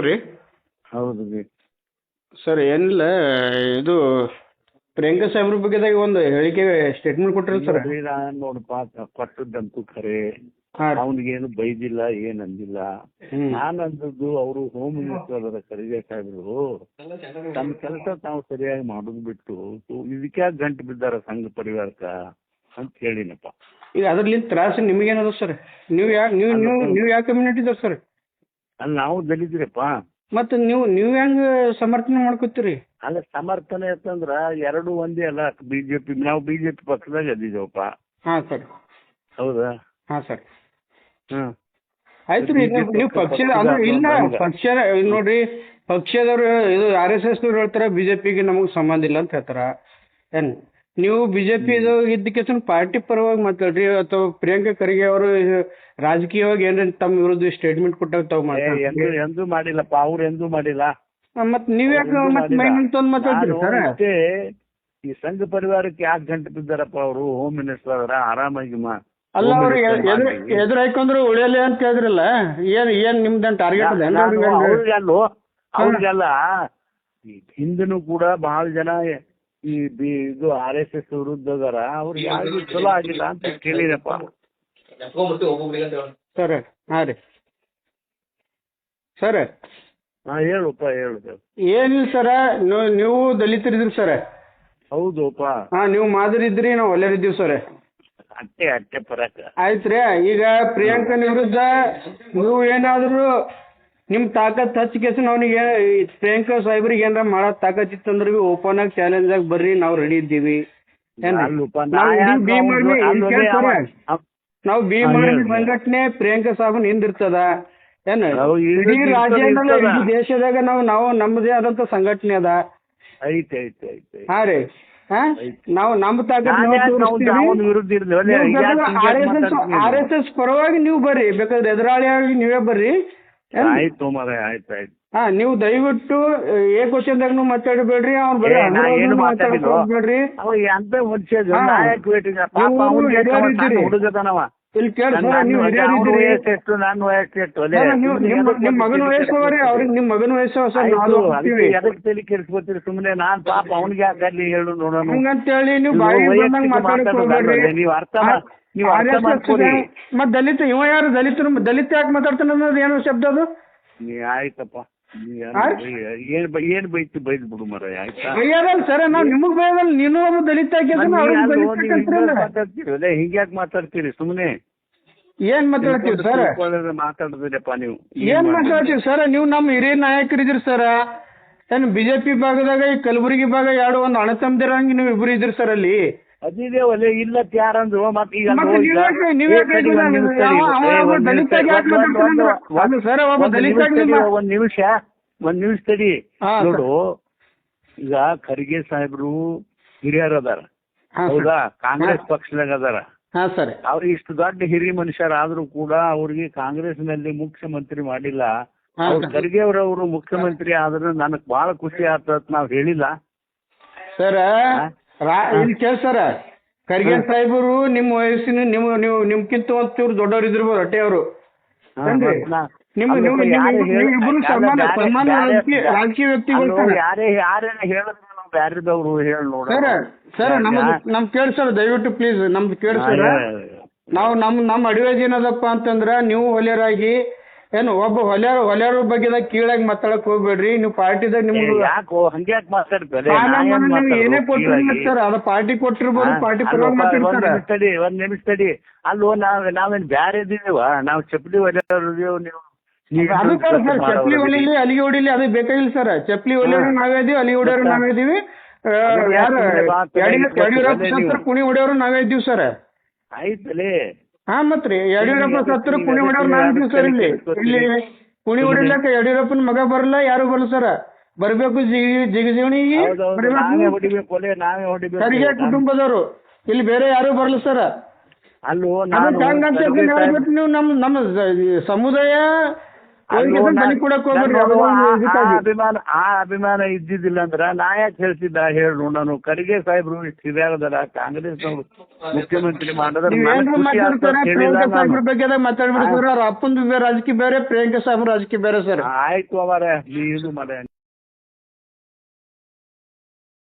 ರೀ ಹೌದು ರೀ. ಸರ್ ಏನಿಲ್ಲ, ಇದು ಪ್ರಿಯಾಂಕಾ ಸಾಹೇಬ್ರ ಬಗ್ಗೆದಾಗ ಒಂದು ಹೇಳಿಕೆ ಸ್ಟೇಟ್ಮೆಂಟ್ ಕೊಟ್ಟಿರಲ್ಲ ಸರ್. ನೋಡ್ರಿ, ನಾನ್ ನೋಡಪ್ಪ ಕೊಟ್ಟದ್ದಂತೂ ಖರೆ. ಹಾಂ ಅವನಿಗೇನು ಬೈದಿಲ್ಲ, ಏನ್ ಅಂದಿಲ್ಲ. ನಾನ್ ಅಂದದ್ದು ಅವರು ಹೋಮ್ ಮಿನಿಸ್ಟರ್ ಅದರ ಖರ್ಗೆ ಸಾಹೇಬ್ರು ತಮ್ಮ ಕೆಲಸ ತಾವು ಸರಿಯಾಗಿ ಮಾಡೋದು ಬಿಟ್ಟು ಇದಕ್ಕೆ ಗಂಟು ಬಿದ್ದಾರ ಸಂಘ ಪರಿವಾರಕ್ಕ ಅಂತ ಹೇಳಿನಪ್ಪ. ಈಗ ಅದ್ರಲ್ಲಿಂದ ತ್ರಾಸ ನಿಮಗೇನದ ಸರ್? ನೀವು ಯಾವ ಕಮ್ಯುನಿಟಿ ಇದಾರೆ ಸರ್? ಅಲ್ಲಿ ನಾವು ದಲಿತರಪ್ಪ. ಮತ್ತು ನೀವು ಹೆಂಗೆ ಸಮರ್ಥನೆ ಮಾಡ್ಕೋತೀರಿ? ಅಲ್ಲ, ಸಮರ್ಥನೆ ಅಂತಂದ್ರ ಎರಡು ಒಂದೇ ಅಲ್ಲ. ಬಿಜೆಪಿ, ನಾವು ಬಿಜೆಪಿ ಪಕ್ಷದಾಗ ಗೆದ್ದಿದ್ದೇವಪ್ಪ. ಹಾಂ ಸರ್. ಹೌದಾ? ಹಾಂ ಸರ್. ಹ್ಮ್. ಆಯ್ತು ರೀ, ನೀವು ಪಕ್ಷದ ಅಂದ್ರೆ ಇಲ್ಲ ಪಕ್ಷ ನೋಡ್ರಿ, ಪಕ್ಷದವ್ರು ಇದು RSS ಹೇಳ್ತಾರೆ ಬಿಜೆಪಿಗೆ ನಮಗೆ ಸಂಬಂಧ ಇಲ್ಲ ಅಂತ ಹೇಳ್ತಾರ. ಏನು ನೀವು ಬಿಜೆಪಿ ಇದ್ದಕ್ಕೆ ಪಾರ್ಟಿ ಪರವಾಗಿ ಮಾತಾಡ್ರಿ, ಅಥವಾ ಪ್ರಿಯಾಂಕಾ ಖರ್ಗೆ ಅವರು ರಾಜಕೀಯವಾಗಿ ಏನೇನು ತಮ್ಮ ವಿರುದ್ಧ ಸ್ಟೇಟ್ಮೆಂಟ್ ಕೊಟ್ಟಾಗ ತಾವು ಮಾತಾಡ್ರಿ. ಎಂದೂ ಮಾಡಿಲ್ಲಪ್ಪ, ಅವ್ರು ಎಂದೂ ಮಾಡಿಲ್ಲ. ಮತ್ತೆ ನೀವು ಯಾಕೆ ಮತ್ತೆ ಮೈನಂತ ತಂದು ಮಾತಾಡ್ತೀರಿ ಸರ್? ಅಷ್ಟೇ, ಈ ಸಂಘ ಪರಿವಾರಕ್ಕೆ ಯಾಕೆ ಗಂಟು ಬಿದ್ದಾರಪ್ಪ ಅವರು? ಹೋಮ್ ಮಿನಿಸ್ಟರ್ ಅವರ ಆರಾಮಾಗಿ ಅಲ್ಲ, ಅವ್ರು ಎದುರು ಹಾಕೊಂಡ್ರು ಉಳಿಯಲ್ಲ ಅಂತ ಹೇಳಿದ್ರಲ್ಲ, ಏನ್ ನಿಮ್ದೇನು ಟಾರ್ಗೆಟ್ ಅದ? ಅವ್ರಿಗೆಲ್ಲ ಹಿಂದೂ ಕೂಡ ಬಹಳ ಜನ ಈ ಇದು RSS ವಿರುದ್ಧದಾರ. ಅವ್ರಿಗೆ ಯಾರಿಗೂ ಚಲೋ ಆಗಿಲ್ಲ ಅಂತ ಕೇಳಿದಪ್ಪ ಸರ್. ಹಾಂ ರೀ ಸರ್. ಹೇಳುಪ್ಪ, ಹೇಳುದು. ಏನಿಲ್ಲ ಸರ, ನೀವು ದಲಿತರಿದ್ರಿ ಸರ್. ಹೌದಪ್ಪ. ಹಾಂ, ನೀವು ಮಾದರಿ ಇದ್ರಿ, ನಾವು ಒಳ್ಳೆಯರಿದ್ದೀವಿ ಸರ್. ಅಟ್ಟೆ ಪರಕ ಆಯ್ತ್ರಿ. ಈಗ ಪ್ರಿಯಾಂಕನ ವಿರುದ್ಧ ನೀವು ಏನಾದ್ರು ನಿಮ್ಮ ತಾಕತ್ ಹಚ್ಚಿಕೆಸನ್ ಅವನಿಗೆ ಪ್ರಿಯಾಂಕಾ ಸಾಹೇಬ್ರಿಗೆ ಏನಾರ ಮಾಡೋ ತಾಕತ್ ಇತ್ತಂದ್ರೆ ಬಿ ಓಪನ್ ಆಗಿ ಚಾಲೆಂಜ್ ಆಗಿ ಬರ್ರಿ, ನಾವು ರೆಡಿ ಇದ್ದೀವಿ. ನಾವು ಭೀಮಾ ಸಂಘಟನೆ ಪ್ರಿಯಾಂಕಾ ಸಾಹೇಬನ್ ಹಿಂದಿರ್ತದ ಏನು? ಇಡೀ ರಾಜ್ಯಾಂಗ ಇಡೀ ದೇಶದಾಗ ನಾವು ನಮ್ಮದೇ ಆದಂತ ಸಂಘಟನೆ ಅದ. ಹಾಂ ರೀ. ನಾವು ನಮ್ಮ ತಾಕತ್ RSS ಪರವಾಗಿ ನೀವು ಬರ್ರಿ, ಬೇಕಾದ್ರೆ ಎದುರಾಳಿಯಾಗಿ ನೀವೇ ಬರ್ರಿ. ನೀವು ದಯವಿಟ್ಟು ಏಕವಚನದಾಗ ಮಾತಾಡಬೇಡ್ರಿ. ಅವ್ನು ಮಾತಾಡ್ಬೇಡ್ರಿ. ಇಲ್ಲಿ ಕೇಳಿ, ನೀವು ನಿಮ್ಮ ಮಗನ ವಯಸ್ಸು ಅವ್ರಿಗೆ, ನಿಮ್ಮ ಮಗನ ವಯಸ್ಸು ಸುಮ್ಮನೆ ನಾನ್ ಪಾಪ ಅವ್ನಿಗೆ ಯಾಕೆ ಹೇಳು ನೋಡೋಣ ಹಂಗಂತೇಳಿ ನೀವು ಬಾಯಿ ಬಂದಂಗೆ ಮಾತಾಡಕ್ ಹೋಗ್ಬೇಡ್ರಿ. ಮತ್ ದಲಿತ ಇವ ಯಾರು? ದಲಿತ ಯಾಕೆ ಮಾತಾಡ್ತಾನೆ ಅನ್ನೋದು ಏನು ಶಬ್ದ ಅದು? ಆಯ್ತಪ್ಪ, ಏನ್ ಬೈದು ಬಿಡು ಮರ. ಬೈಯದಲ್ಲ ಸರ್, ನಾವು ನಿಮಗ್ ಬೈಯದಲ್ಲ. ನೀನು ಒಬ್ಬ ದಲಿತ ಹಿಂಗ್ಯಾಕ್ ಮಾತಾಡ್ತೀರಿ? ಸುಮ್ಮನೆ ಏನ್ ಮಾತಾಡ್ತೀವಿ ಸರ್? ಮಾತಾಡ್ತೀರಪ್ಪ ನೀವು. ಏನ್ ಮಾತಾಡ್ತೀವಿ ಸರ್? ನೀವು ನಮ್ಮ ಹಿರಿಯ ನಾಯಕರಿದ್ರಿ ಸರ್. ಏನು ಬಿಜೆಪಿ ಭಾಗದಾಗ ಈ ಕಲಬುರಗಿ ಭಾಗ ಎರಡು ಒಂದು ಅಣತಂದಿರಂಗೆ ನೀವು ಇಬ್ರು ಇದ್ರಿ ಸರ್ ಅಲ್ಲಿ. ಅದಿದೆ ಒಲೆ ಇಲ್ಲ ಯಾರಂದ್ರು ಮತ್ತೆ ಈಗ ಒಂದ್ ನಿಮಿಷ ತಡಿ ನೋಡು. ಈಗ ಖರ್ಗೆ ಸಾಹೇಬ್ರು ಹಿರಿಯರ್ ಅದಾರ, ಹೌದಾ? ಕಾಂಗ್ರೆಸ್ ಪಕ್ಷದಾಗ ಅದಾರ. ಅವ್ರು ಇಷ್ಟು ದೊಡ್ಡ ಹಿರಿಯ ಮನುಷ್ಯರಾದ್ರೂ ಕೂಡ ಅವ್ರಿಗೆ ಕಾಂಗ್ರೆಸ್ ನಲ್ಲಿ ಮುಖ್ಯಮಂತ್ರಿ ಮಾಡಿಲ್ಲ. ಖರ್ಗೆ ಅವರವರು ಮುಖ್ಯಮಂತ್ರಿ ಆದ್ರೆ ನನಗ್ ಬಹಳ ಖುಷಿ ಆಗ್ತದ. ನಾವ್ ಹೇಳಿಲ್ಲ ಸರ್. ಇಲ್ಲಿ ಕೇಳ್ಸರ, ಖರ್ಗೆ ಸಾಹೇಬರು ನಿಮ್ಮ ವಯಸ್ಸಿನ ನಿಮ್ಗಿಂತ ಒಂಚೂರು ದೊಡ್ಡವ್ರು ಇದ್ರಬಹುದು ಅಟ್ಟೆ ಅವರು. ರಾಜಕೀಯ ವ್ಯಕ್ತಿಗಳು ಯಾರೇನ ಹೇಳಿದ್ರು ನಾವು ಬ್ಯಾರದವ್ರು ಹೇಳಿ ನೋಡ ಸರ್. ನಮ್ ಕೇಳ್ಸರ ದಯವಿಟ್ಟು ಪ್ಲೀಸ್, ನಮ್ದು ಕೇಳ್ಸರ. ನಾವು ನಮ್ಮ ಅಡ್ವೈಸ್ ಏನದಪ್ಪ ಅಂತಂದ್ರ, ನೀವು ಹೊಲೆಯರಾಗಿ ಏನು ಒಬ್ಬ ಹೊಲೆಯರ ಬಗ್ಗೆ ಕೀಳಾಗಿ ಮಾತಾಡಕ್ ಹೋಗ್ಬೇಡ್ರಿ. ನೀವು ಪಾರ್ಟಿದಾಗ ನಿಮ್ಗೆ ಏನೇ ಕೊಟ್ಟಿರ್ಲಿ ಸರ್, ಅದ ಪಾರ್ಟಿ ಕೊಟ್ಟಿರ್ಬೋದು, ಪಾರ್ಟಿ ಪರವಾಗಿ ಮಾತಾಡ್ತಾರೆ. ಒಂದ್ ನಿಮಿಷ ತಡಿ. ಅಲ್ಲೋ ನಾವೇನ್ ಬ್ಯಾರೆ ಇದೀವ? ನಾವು ಚಪ್ಪಲಿ ಹೊಲೆಯವ್ರು. ನೀವು ಅದು ಸರ್, ಚಪ್ಪಲಿ ಹೊಲಿಲಿ ಅಲ್ಲಿಗೆ ಹೊಡಿಲಿ ಅದು ಬೇಕಾಗಿಲ್ಲ ಸರ್. ಚಪ್ಪಲಿ ಹೊಲಿಯೋರು ನಾವೇ ಇದೀವಿ, ಅಲ್ಲಿಗೆ ಹೊಡೆಯೋರು ನಾವೇ ಇದೀವಿ. ಯಡಿಯೂರಪ್ಪ ಸತ್ರ ಕುಣಿ ಹೊಡೆಯೋರು ನಾವೇ ಇದ್ದೀವಿ ಸರ್. ಆಯ್ತಲೇ. ಮತ್ರಿ ಯಡಿಯೂರಪ್ಪ ಸತ್ರ ಕುಣಿ ಹೊಡೆಯೋರು ನಾವೇ ಇದ್ದೀವಿ ಸರ್. ಇಲ್ಲಿ ಕುಣಿ ಹೊಡಿಲಕ್ಕ ಯಡಿಯೂರಪ್ಪನ ಮಗ ಬರಲ್ಲ, ಯಾರು ಬರಲ್ಲ ಸರ್. ಬರ್ಬೇಕು ಜಿಗಜಿವಣಿಗೆ ಖರ್ಗೆ ಕುಟುಂಬದವರು, ಇಲ್ಲಿ ಬೇರೆ ಯಾರು ಬರಲ್ಲ ಸರ್. ಅಲ್ಲೋ ನೀವು ನಮ್ಮ ಸಮುದಾಯ ಬಲಿ ಕೊಡಕ್ ಹೋಗ್ಬೇಡ್ರಿ ನಾನು ಯಾವುದೋ ಒಂದು ಇದಕ್ಕಾಗಿ. ಆ ಅಭಿಮಾನ ಇದ್ದಿದ್ದಿಲ್ಲ ಅಂದ್ರ ನಾ ಯಾಕೆ ಹೇಳ್ತಿದ್ದ ಹೇಳು, ನಾನು ಖರ್ಗೆ ಸಾಹೇಬ್ರು ಇಷ್ಟು ಹಿರಿಯರದಾರ, ಕಾಂಗ್ರೆಸ್ನವ್ರು ಮುಖ್ಯಮಂತ್ರಿ ಮಾಡಿದ್ರೆ ನೀವೇನ್ರು ಮಾತಾಡ್ತಾರೆ ಪ್ರಿಯಾಂಕಾ ಸಾಹೇಬ್ರ ಬಗ್ಗೆ ಮಾತಾಡ್ಬಿಡಿ ಸರ್. ಅವ್ರ ಅಪ್ಪಂದು ರಾಜಕೀಯ ಬೇರೆ, ಪ್ರಿಯಾಂಕಾ ಸಾಹೇಬ್ರ ರಾಜಕೀಯ ಬೇರೆ ಸರ್. ಆಯ್ತು ಅವರೇ, ನೀ ಇದು ಮಾಡ